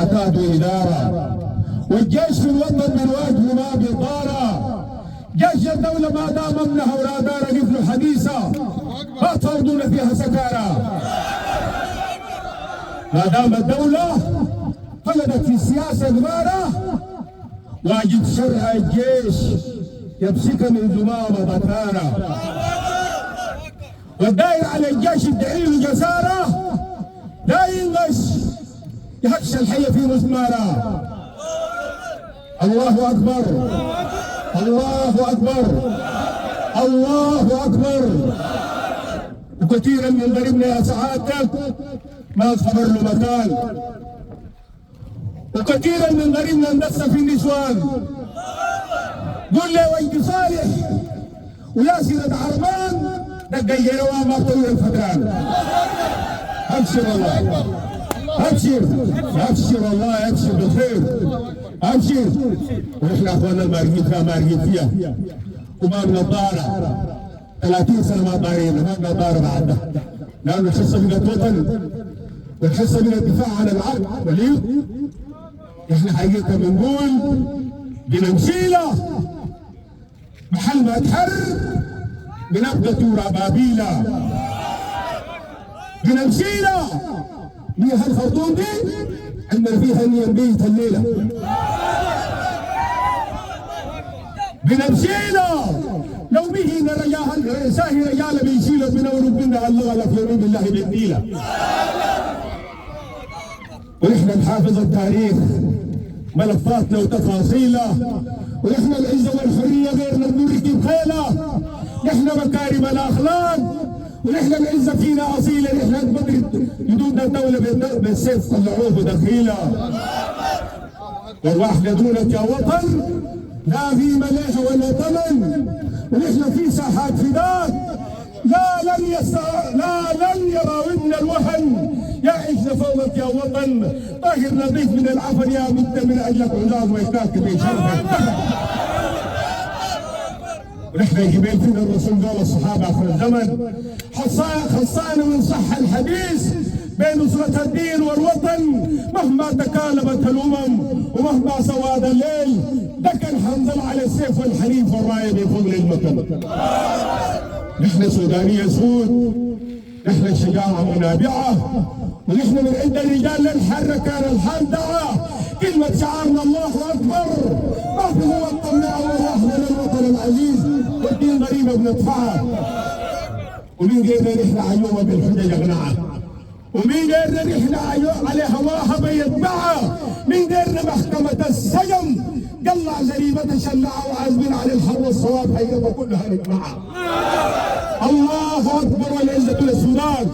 حركات وإدارة، والجيش في الوطن من واجبه ما بيطارة. جيش الدولة ما دام امنها ولا دار قفل حديثة ما تفرضون فيها سكارى. ما دام الدولة قلدت في السياسة غبارة واجب شرع الجيش يمسك من زمام بكارة، والداير على الجيش الدعيل الجسارة لا ينغش يهش الحية في مسمارة. الله أكبر الله أكبر الله أكبر. وكثيرا من ضربنا يا سعادتك ما خبر له مكان، وكثيرا من ضربنا ندس في النسوان. قول لي وجدي صالح وياسر عرمان دقيقوا ما طول الفتران. ابشر والله ابشر ابشر والله ابشر بخير ابشر. ونحن اخواننا المارقين فيها وما بنضاره 30 سنه ما طارينا ما بنضاره بعدها، لانه الحصه من الوطن والحصه من الدفاع عن العقل وليه. احنا حقيقه بنقول بنمشيله محل ما تحرر بنبقى تورا بابيلا. بنمشيله مياه الخرطوم دي عندنا فيها نية بيت الليله. بنمشيله لو مهينا رجال ساهي رجال بيشيله بنور بنا الله لا في يمين بالله بالديله. ونحن نحافظ التاريخ ملفاتنا وتفاصيله، ونحن العزه والحريه غيرنا بنركب خيله. نحن مكارم الاخلاق ونحن العزه فينا اصيله. نحن بدر حدودنا الدوله بالسيف طلعوه دخيله. والواحده دونك يا وطن لا في مليحه ولا ثمن، ونحن في ساحات فداك لا لن يراودنا الوهن. يعيش فوقك يا وطن طاهر نظيف من العفن يا مت من اجلك عزاز ويكاك بشرفك. ونحن جبال فينا الرسول قال الصحابه اخر الزمن خصانا من صح الحديث بين نصرة الدين والوطن مهما تكالبت الامم ومهما سواد الليل. دكن حنظل على السيف والحليف والرايه بفضل المكن. نحن سودانيه سود، نحن الشجاعه منابعه، ونحن من عند الرجال لنحرك كان الحال دعاه. كلمه شعارنا الله اكبر. ما في هو الطماع والرحمه للوطن العزيز والدين غريبه بندفعها. ومين غيرنا نحن عيوبه بالحجج اقنعه، ومين غيرنا نحن على هواها بيتبعها. مين غيرنا محكمه السجن قلع زريبه شلعه وعازمين على الحر والصواب حيبقى كلها نجمعها. الله اكبر والعزه للسودان.